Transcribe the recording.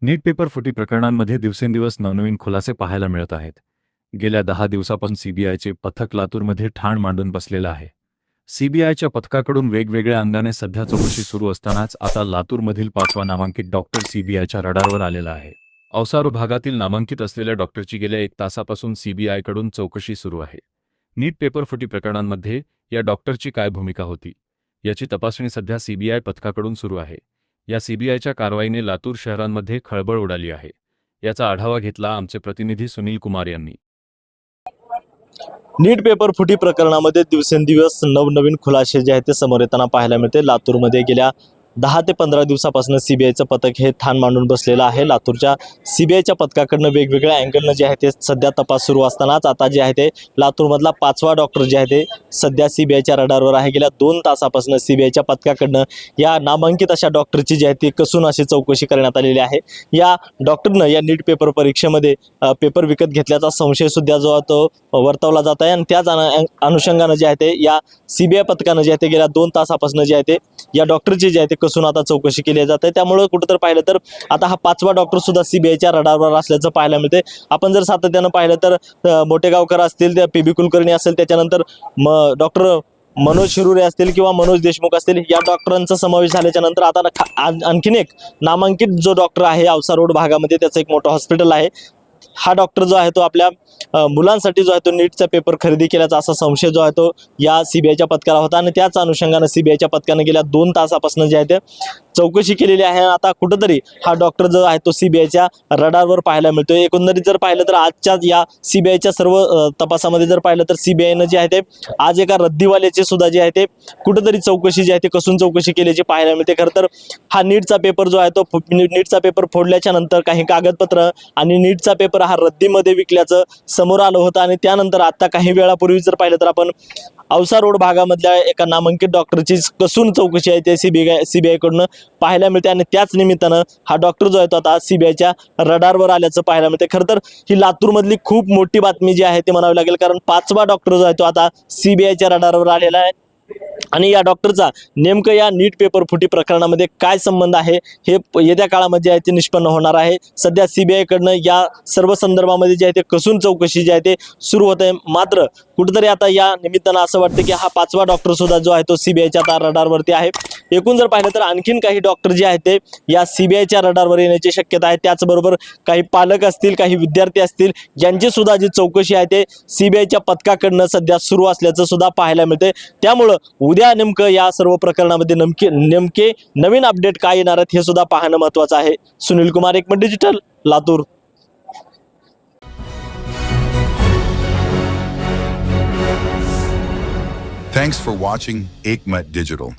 नीट paper फुटी प्रकरणांमध्ये दिवसेंदिवस नवनवीन खुलासे पाहायला मिळत आहेत. गेल्या 10 दिवसापासून सीबीआयचे पथक लातूरमध्ये ठाण मांडून बसलेलं आहे. सीबीआयच्या पथकाकडून वेगवेगळ्या अंगाने सध्या चौकशी सुरू असतानाच आता लातूरमधील 5वा नामांकित डॉक्टर सीबीआयच्या रडारवर आलेला आहे. औसा भागातील नामांकित असलेल्या डॉक्टरची गेल्या 1 तासापासून सीबीआयकडून चौकशी सुरू आहे. नीट पेपर फुटी प्रकरणांमध्ये या डॉक्टरची काय भूमिका होती याची तपासणी सध्या सीबीआय पथकाकडून सुरू आहे. या सीबीआयच्या कारवाईने लातूर शहरांमध्ये खळबळ उडाली आहे. याचा आढावा घेतला आमचे प्रतिनिधी सुनील कुमार यांनी. नीट पेपर फुटी प्रकरणामध्ये दिवसेंदिवस नवनवीन खुलासे जे आहेत ते समोर येताना पाहायला मिळते. लातूरमध्ये गेल्या 10 ते 15 दिवसापासून सीबीआयचं पथक हे ठाण मांडून बसलेलं आहे. लातूरच्या सीबीआयच्या पथकाकडनं वेगवेगळ्या अँगलनं जे आहे ते सध्या तपास सुरू असतानाच आता जे आहे ते लातूरमधला 5वा डॉक्टर जे आहे ते सध्या सीबीआयच्या रडारवर आहे. गेल्या 2 तासापासून सीबीआयच्या पथकाकडनं या नामांकित अशा डॉक्टरची जी आहे ती कसून अशी चौकशी करण्यात आलेली आहे. या डॉक्टरनं या नीट पेपर परीक्षेमध्ये पेपर विकत घेतल्याचा संशय सुद्धा जो आहे तो वर्तवला जात आहे आणि त्याच अनुषंगानं जे आहे ते या सीबीआय पथकानं जे आहे ते गेल्या 2 तासापासून जे आहे ते या डॉक्टरची जी आहे ते कसून आता चौकशी केली जाते. त्यामुळे कुठंतर पाहिलं तर आता हा 5वा डॉक्टर सुद्धा सीबीआयच्या रडारवर असल्याचं पाहायला मिळते. आपण जर सातत्यानं पाहिलं तर मोठेगावकर असतील, त्या पीबी कुलकर्णी असेल, त्याच्यानंतर डॉक्टर मनोज शिरुरे असतील किंवा मनोज देशमुख असतील, या डॉक्टरांचा समावेश झाल्याच्या नंतर आता आणखीन एक नामांकित जो डॉक्टर आहे औसा रोड भागामध्ये त्याचं एक मोठं हॉस्पिटल आहे. हा डॉक्टर जो आहे तो आपल्या मुलांसाठी जो आहे तो नीटचा पेपर खरेदी केल्याचा असा संशय जो आहे तो या सीबीआयच्या पथकाला होता आणि त्याच अनुषंगानं सीबीआयच्या पथकानं गेल्या 2 तासापासून जे आहे ते चौकशी केलेली आहे. आता कुठंतरी हा डॉक्टर जो आहे तो सीबीआयच्या रडारवर पाहायला मिळतोय. एकंदरीत जर पाहिलं तर आजच्या या सीबीआयच्या सर्व तपासामध्ये जर पाहिलं तर सीबीआयनं जे आहे ते आज एका रद्दीवाल्याची सुद्धा जे आहे ते कुठंतरी चौकशी जी आहे ते कसून चौकशी केल्याची पाहायला मिळते. खरं तर हा नीटचा पेपर जो आहे तो नीटचा पेपर फोडल्याच्या नंतर काही कागदपत्र आणि नीटचा पेपर हा रद्दीमध्ये विकल्याचं समोर आलं होतं आणि त्यानंतर आता काही वेळापूर्वी जर पाहिलं तर आपण औसा रोड भागामधल्या एका नामांकित डॉक्टरची कसून चौकशी आहे ते सीबीआयकडून पाहायला मिळते आणि त्याच निमित्तानं हा डॉक्टर जो आहे तो आता सीबीआयच्या रडारवर आल्याचं पाहायला मिळते. खरं तर ही लातूरमधली खूप मोठी बातमी जी आहे ती म्हणावी लागेल, कारण 5वा डॉक्टर जो आहे तो आता सीबीआयच्या रडारवर आलेला आहे आणि या डॉक्टरचा नेमकं या नीट पेपर फुटी प्रकरणामध्ये काय संबंध आहे हे येत्या काळामध्ये आहे ते निष्पन्न होणार आहे. सध्या सीबीआयकडनं या सर्व संदर्भामध्ये जे आहे ते कसून चौकशी जी आहे ते सुरू होत आहे. मात्र कुठेतरी आता या निमित्तानं असं वाटतं की हा 5वा डॉक्टर सुद्धा जो आहे तो सीबीआयच्या आता रडारवरती आहे. एकूण जर पाहिलं तर आणखीन काही डॉक्टर जे आहेत ते या सीबीआयच्या रडारवर येण्याची शक्यता आहे. त्याचबरोबर काही पालक असतील, काही विद्यार्थी असतील, यांची सुद्धा जी चौकशी आहे ते सीबीआयच्या पथकाकडनं सध्या सुरू असल्याचं सुद्धा पाहायला मिळते. त्यामुळं उद्या नेमकं या सर्व प्रकरणामध्ये नेमके नवीन अपडेट काय येणार आहेत हे सुद्धा पाहणं महत्त्वाचं आहे. सुनील कुमार, एकमत digital, Latur. Thanks for watching Ekmat Digital.